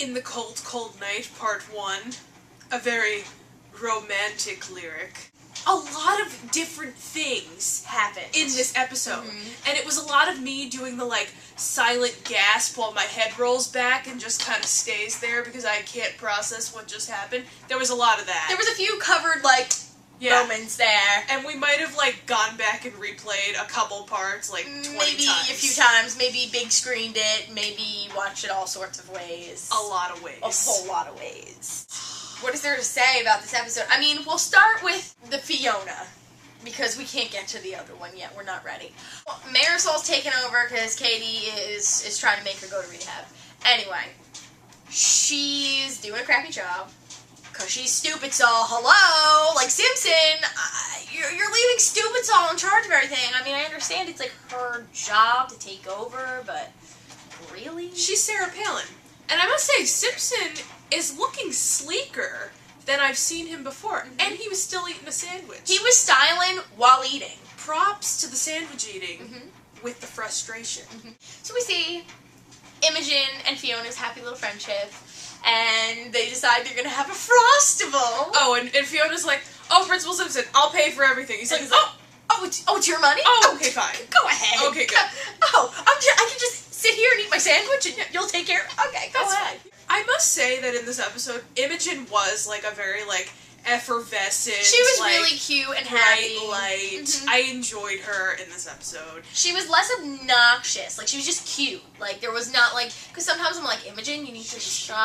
In the Cold, Cold Night, Part 1, a very romantic lyric. A lot of different things happened in this episode. And it was a lot of me doing the, like, silent gasp while my head rolls back and just kind of stays there because I can't process what just happened. There was a lot of that. There was a few covered, like, moments there. And we might have, like, gone back and replayed a couple parts, like, 20 times. Maybe a few times. Maybe big screened it. Maybe watched it all sorts of ways. A lot of ways. A whole lot of ways. What is there to say about this episode? I mean, we'll start with the Fiona, because we can't get to the other one yet. We're not ready. Well, Marisol's taken over because Katie is trying to make her go to rehab. Anyway, she's doing a crappy job because she's stupid. So hello, like Simpson, you're leaving stupid Saul in charge of everything. I mean, I understand it's like her job to take over, but really, she's Sarah Palin, and I must say, Simpson is looking sleeker than I've seen him before. And he was still eating a sandwich. He was styling while eating. Props to the sandwich eating with the frustration. So we see Imogen and Fiona's happy little friendship, and they decide they're going to have a Frostival. Oh, and Fiona's like, oh, Principal Simpson, I'll pay for everything. He's like, it's your money? Oh, okay, fine. Go ahead. Okay, good. I can just sit here and eat my sandwich and you'll take care of it. Okay, go ahead. Fine. I must say that in this episode, Imogen was, like, a very, like, effervescent, she was like, really cute and happy. light. I enjoyed her in this episode. She was less obnoxious. Like, she was just cute. Like, there was not, like, because sometimes I'm like, Imogen, you need to shut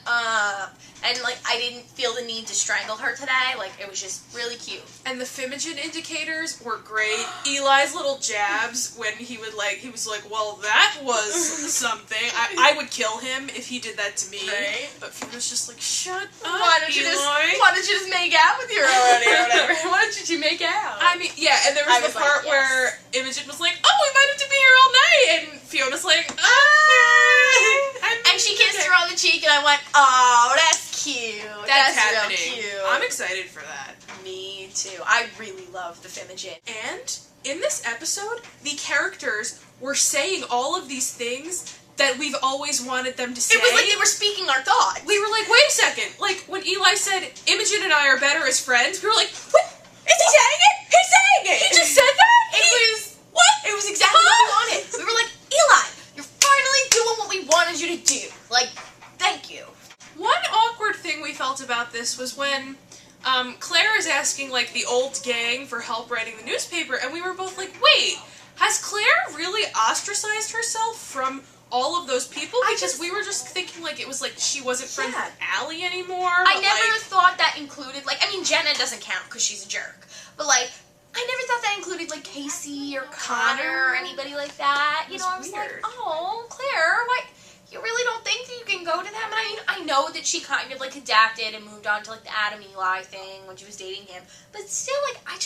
up. And, like, I didn't feel the need to strangle her today. Like, it was just really cute. And the Fimogen indicators were great. Eli's little jabs when he was like, well, that was something. I would kill him if he did that to me. Right. But Fiona's just like, shut up, Why don't you Eli. just make out with her already or whatever? Why don't you make out? I mean, yeah, and there was the part where Imogen was like, oh, we might have to be here all night, and Fiona's like, and she kissed her on the cheek, and I went, oh, that's cute. That's happening. Real cute. I'm excited for that. Me too. I really love the Fimogen. And in this episode, the characters were saying all of these things that we've always wanted them to say. It was like they were speaking our thoughts. We were like, wait a second. Like, when Eli said, Imogen and I are better as friends, we were like, what? Is he saying it? He's saying it! He just said that? It was exactly what we wanted. We were like, Eli, you're finally doing what we wanted you to do. Like, thank you. One awkward thing we felt about this was when Claire is asking, like, the old gang for help writing the newspaper, and we were both like, wait, has Claire really ostracized herself from all of those people? Because we were just thinking, like, it was like she wasn't friends with Allie anymore. I never thought that included, like, I mean, Jenna doesn't count because she's a jerk. But, like, I never thought that included, like, Casey or Connor or anybody like that. You know, I was like, oh, Claire, what? You really don't think that you can go to them? And I mean, I know that she kind of, like, adapted and moved on to, like, the Adam Eli thing when she was dating him. But still, like, I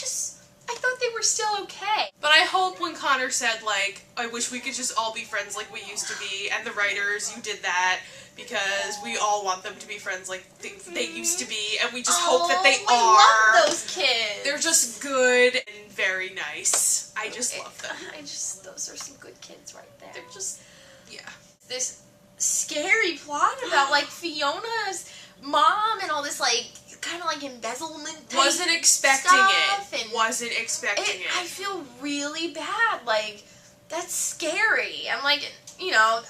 thought they were still okay. But I hope when Connor said, like, I wish we could just all be friends like we used to be, and the writers, you did that, because we all want them to be friends like they used to be, and we just hope that they are. I love those kids. They're just good and very nice. I just love them. Those are some good kids right there. They're just, yeah. This scary plot about, like, Fiona's mom and all this, like, kind of like embezzlement type Wasn't expecting stuff, it. And Wasn't expecting it. I feel really bad. Like, that's scary. I'm like, you know,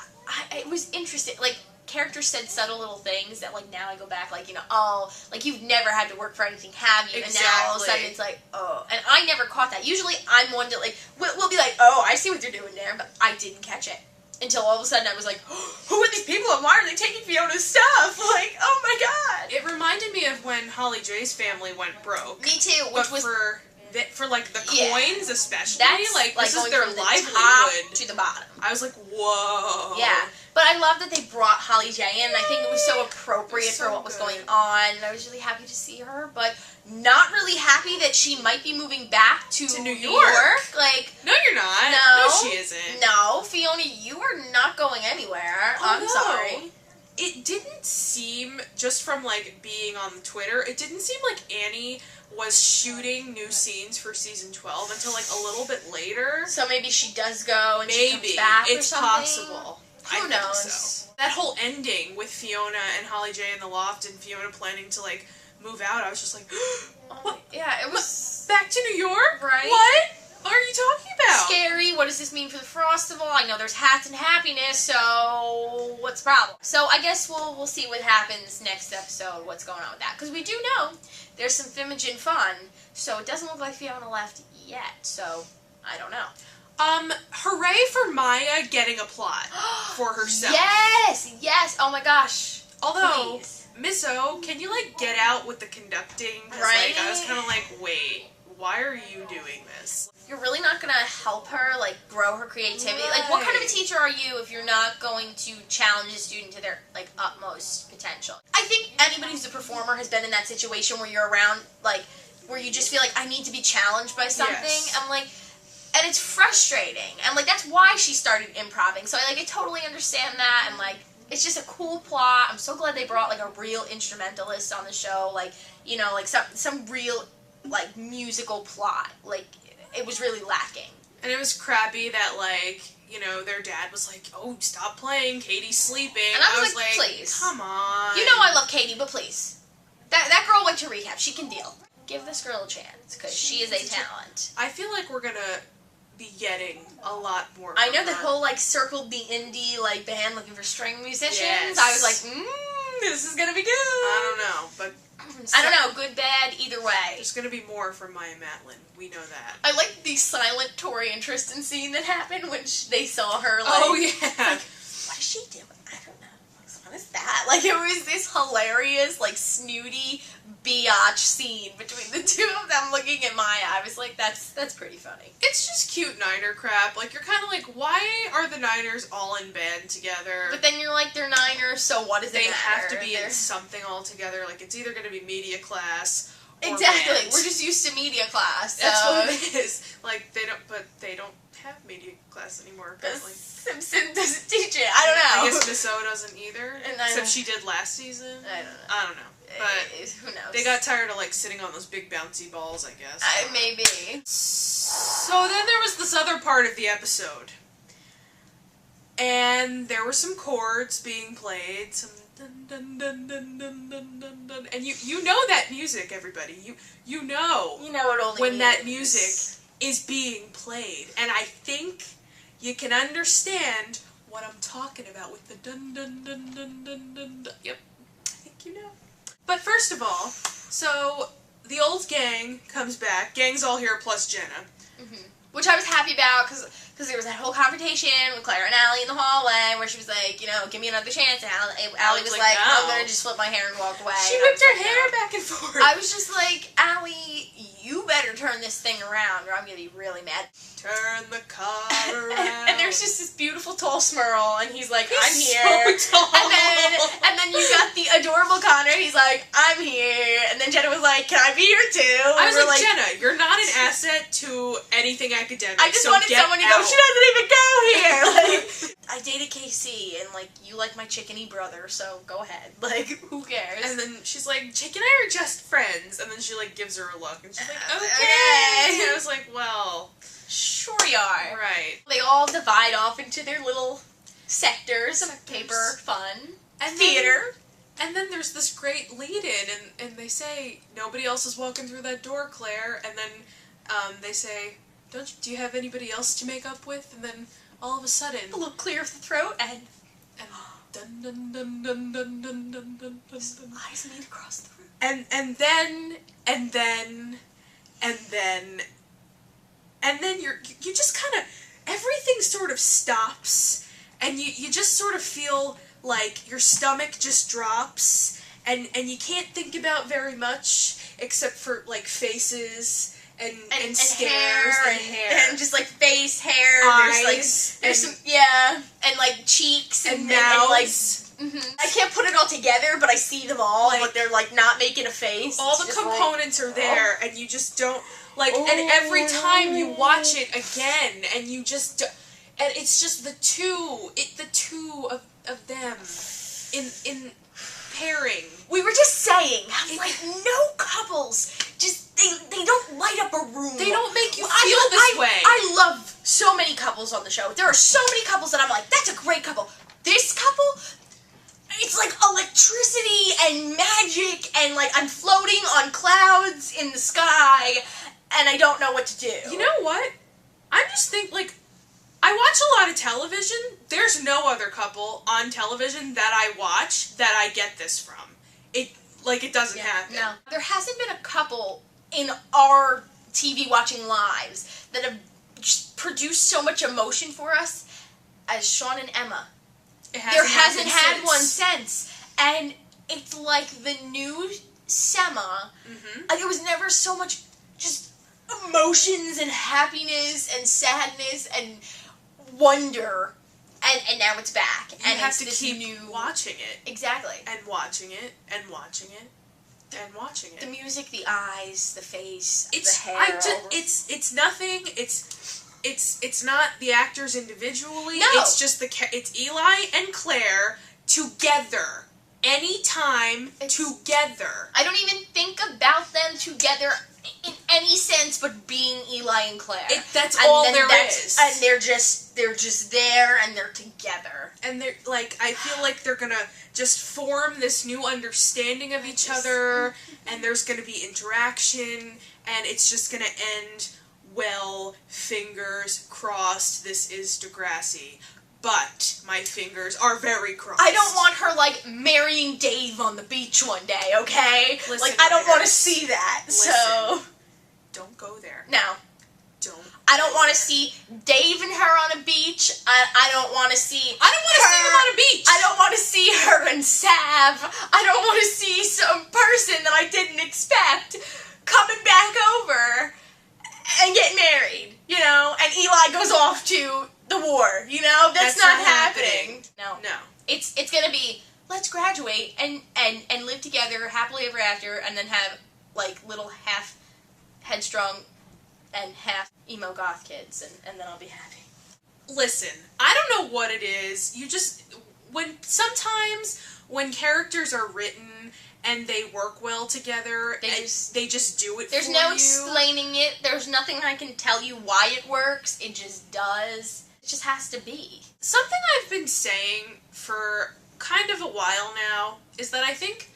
it was interesting. Like, characters said subtle little things that, like, now I go back, like, you know, oh, like, you've never had to work for anything, have you? Exactly. And now all of a sudden it's like, oh. And I never caught that. Usually I'm one to, like, we'll be like, oh, I see what they're doing there, but I didn't catch it. Until all of a sudden I was like, oh, who are these people and why are they taking Fiona's stuff? Like, oh my god. It reminded me of when Holly J's family went broke. Me too, which was for like the coins especially. That's like this is going their from the livelihood. top to the bottom. I was like, whoa. Yeah. But I love that they brought Holly J in. I think it was so appropriate for what was going on. And I was really happy to see her, but not really happy that she might be moving back to New York. Like, no, you're not. No, she isn't. No, Fiona, you are not going anywhere. I'm sorry. It didn't seem, just from, like, being on Twitter, it didn't seem like Annie was shooting new scenes for season 12 until, like, a little bit later. So maybe she does go and she comes Maybe. back It's or something? possible. Who I knows? think so. That whole ending with Fiona and Holly J in the loft and Fiona planning to, like, move out, I was just like, what? Yeah, it was... Back to New York? Right? What are you talking about? Scary. What does this mean for the Frostival? I know there's hats and happiness, so what's the problem? So I guess we'll see what happens next episode, what's going on with that. Because we do know there's some Fimogen fun, so it doesn't look like Fiona left yet, so I don't know. Hooray for Maya getting a plot for herself. Yes, oh my gosh. Although, Please. Miss O, can you, like, get out with the conducting? 'Cause, Right? like, I was kind of like, wait, why are you doing this? You're really not going to help her, like, grow her creativity. Like, what kind of a teacher are you if you're not going to challenge a student to their, like, utmost potential? I think anybody who's a performer has been in that situation where you're around, like, where you just feel like, I need to be challenged by something. Yes. I'm like, and it's frustrating. And, like, that's why she started improvising. So, I totally understand that. And, like, it's just a cool plot. I'm so glad they brought, like, a real instrumentalist on the show. Like, you know, like, some real, like, musical plot. Like, it was really lacking. And it was crappy that, like, you know, their dad was like, oh, stop playing, Katie's sleeping. And I was like, please. Come on. You know I love Katie, but please. That girl went to recap. She can deal. Give this girl a chance, because she is a talent. I feel like we're gonna be getting a lot more. I know from the her. whole, like, circled the indie, like, band looking for string musicians. Yes. I was like, this is gonna be good. I don't know, but I don't know, good, bad, either way. there's gonna be more from Maya Matlin. We know that. I like the silent Tori and Tristan scene that happened when they saw her, like... Oh, yeah. Like, what is she doing? I don't know. What is that? Like, it was this hilarious, like, snooty biatch scene between the two of them looking at Maya. I was like, that's pretty funny. It's just cute Niner crap. Like, you're kind of like, why are the Niners all in band together? But then you're like, they're Niners, so what does it They matter? have to be They're... in something all together. Like, it's either going to be media class or Exactly. band. We're just used to media class. So. That's what it is. Like, they don't have media class anymore, apparently. Simpson doesn't teach it. I don't know. I guess Miss O doesn't either. And Except she did last season. I don't know. But who knows? they got tired of, like, sitting on those big bouncy balls, I guess. Maybe. So then there was this other part of the episode. And there were some chords being played, some dun dun dun dun dun dun dun dun. And you know that music, everybody. You know You know it only when means. that music is being played. And I think you can understand what I'm talking about with the dun dun dun dun dun dun dun. Yep, I think you know. But first of all, so the old gang comes back. Gang's all here plus Jenna. Mm-hmm. Which I was happy about because there was that whole confrontation with Clara and Allie in the hallway where she was like, you know, give me another chance. And Allie was like, no. I'm going to just flip my hair and walk away. She And I whipped was her like, hair no. back and forth. I was just like, Allie, you better turn this thing around or I'm going to be really mad. Turn the car around. And there's just this beautiful tall Smurl, and he's like, I'm He's here. so tall. And then you got the adorable Connor, he's like, I'm here. And then Jenna was like, can I be here too? I was We're like, Jenna, you're not an asset to anything academic. I just so wanted get someone to go, out. she doesn't even go here. Like, I dated KC, and, like, you like my chickeny brother, so go ahead. Like, who cares? And then she's like, Jake and I are just friends. And then she, like, gives her a look. And she's like, okay. Okay. And I was like, well, sure you are. right. They all divide off into their little sectors of paper fun. And Theater. And then there's this great lead-in, and they say, nobody else is walking through that door, Claire. And then they say, do you have anybody else to make up with? And then all of a sudden... A little clear of the throat, and dun dun dun dun dun dun dun dun dun. eyes meet across the room. And then you just kind of, everything sort of stops, and you just sort of feel like your stomach just drops, and you can't think about very much except for, like, faces and stares hair, and hair. and just like face, hair, Eyes, there's and- some and like cheeks and and mouths. like I can't put it all together, but I see them all, Like- but they're like not making a face. All It's the just components are there, and you just don't, like, and every time you watch it again, and you just, and it's just the two of them in pairing. We were just saying, how, like, no couples just they don't light up a room. They don't make you Well, feel this way. I love so many couples on the show. There are so many couples that I'm like, that's a great couple. This couple, it's like electricity and magic and like I'm floating on clouds in the sky and I don't know what to do. You know what? I just think, like, I watch a lot of television. There's no other couple on television that I watch that I get this from. It doesn't happen. No. There hasn't been a couple in our TV watching lives that have just produced so much emotion for us as Sean and Emma. There hasn't had one since. And it's like the new Sema. Like, there was never so much just emotions and happiness and sadness and wonder. And now it's back. You and have it's to this keep new... watching it. Exactly. And watching it, and watching it, and watching it. The music, the eyes, the face, the hair. It's nothing. It's not the actors individually. No. It's just it's Eli and Claire together. Anytime together. I don't even think about them together in any sense but being Eli and Claire. That's all there is. And they're just there and they're together. And they're like, I feel like they're gonna just form this new understanding of each other, and there's gonna be interaction, and it's just gonna end well. Fingers crossed. This is Degrassi. But my fingers are very crossed. I don't want her, like, marrying Dave on the beach one day, okay? Listen, like, I don't want to see that, so... Don't go there. No. Don't. I don't want to see Dave and her on a beach. I don't want to see... I don't want to see them on a beach! I don't want to see her and Sav. I don't want to see some person that I didn't expect coming back over and getting married, you know? And Eli goes off to... the war, you know? That's not happening. No. It's gonna be, let's graduate and live together happily ever after and then have, like, little half headstrong and half emo goth kids and then I'll be happy. Listen, I don't know what it is. Sometimes when characters are written and they work well together, they just do it for you. There's no explaining it. There's nothing I can tell you why it works. It just does. It just has to be. Something I've been saying for kind of a while now is that I think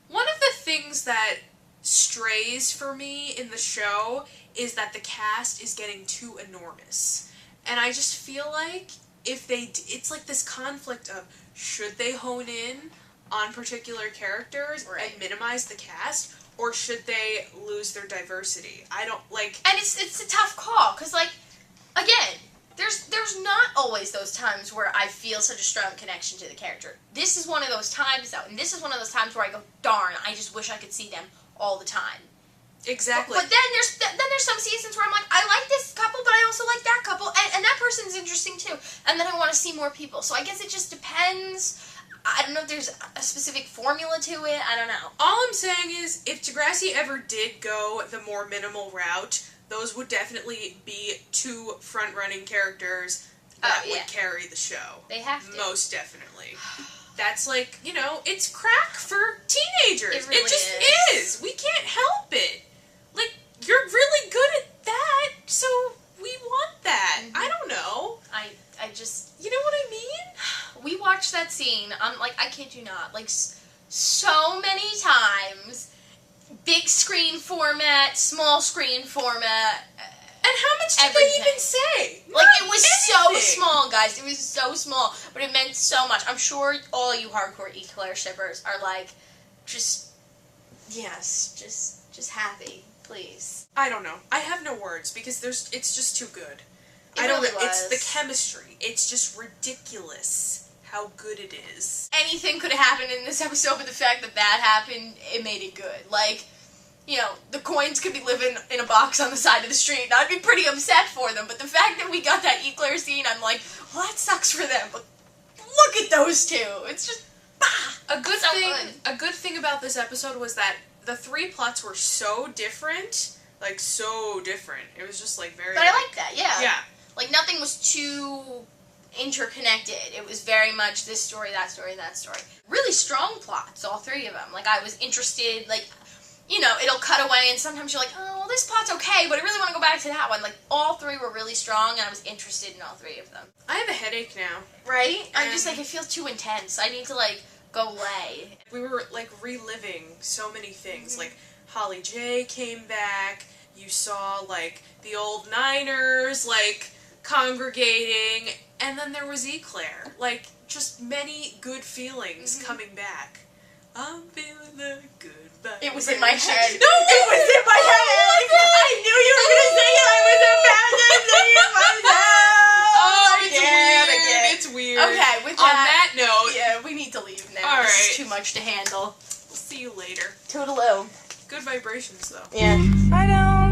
one of the things that strays for me in the show is that the cast is getting too enormous. And I just feel like it's like this conflict of, should they hone in on particular characters and minimize the cast, or should they lose their diversity? I don't like... And it's a tough call, because, like, again, there's not always those times where I feel such a strong connection to the character. This is one of those times, though, and this is one of those times where I go, darn, I just wish I could see them all the time. Exactly. But then there's some seasons where I'm like, I like this couple, but I also like that couple, and that person's interesting too. And then I want to see more people. So I guess it just depends. I don't know if there's a specific formula to it. I don't know. All I'm saying is, if Degrassi ever did go the more minimal route, those would definitely be two front-running characters that would carry the show. They have to. Most definitely. That's like, you know, it's crack for teenagers. It really just is. We can't help it. Like, you're really good at that, so we want that. Mm-hmm. I don't know. I just... You know what I mean? We watched that scene, like, I kid you not, like, so many times. Big screen format, small screen format. And how much did they even say? Like, it was so small, guys. It was so small, but it meant so much. I'm sure all you hardcore Eclair shippers are like, just happy, please. I don't know. I have no words because it's just too good. It really was. It's the chemistry. It's just ridiculous how good it is. Anything could have happened in this episode, but the fact that happened, it made it good. Like, you know, the coins could be living in a box on the side of the street. I'd be pretty upset for them, but the fact that we got that Eclair scene, I'm like, well, that sucks for them, but look at those two. It's just, A good thing about this episode was that the three plots were so different. Like, so different. It was just, like, very... But I like that, yeah. Yeah. Like, nothing was too interconnected. It was very much this story, that story, that story. Really strong plots, all three of them. Like, I was interested, like... You know, it'll cut away, and sometimes you're like, oh, well, this plot's okay, but I really want to go back to that one. Like, all three were really strong, and I was interested in all three of them. I have a headache now. Right? I'm just like, it feels too intense. I need to, like, go away. We were, like, reliving so many things. Like, Holly J came back. You saw, like, the old Niners, like, congregating. And then there was Eclair. Like, just many good feelings coming back. I'm feeling the good vibration. It was in my head. No, it was in my head. I knew you were gonna say it. I was about to say it myself. Oh, it's weird. It's weird. Okay, with On that note, yeah, we need to leave now. All This right. is too much to handle. we'll see you later. Toodaloo. Good vibrations, though. Yeah. I don't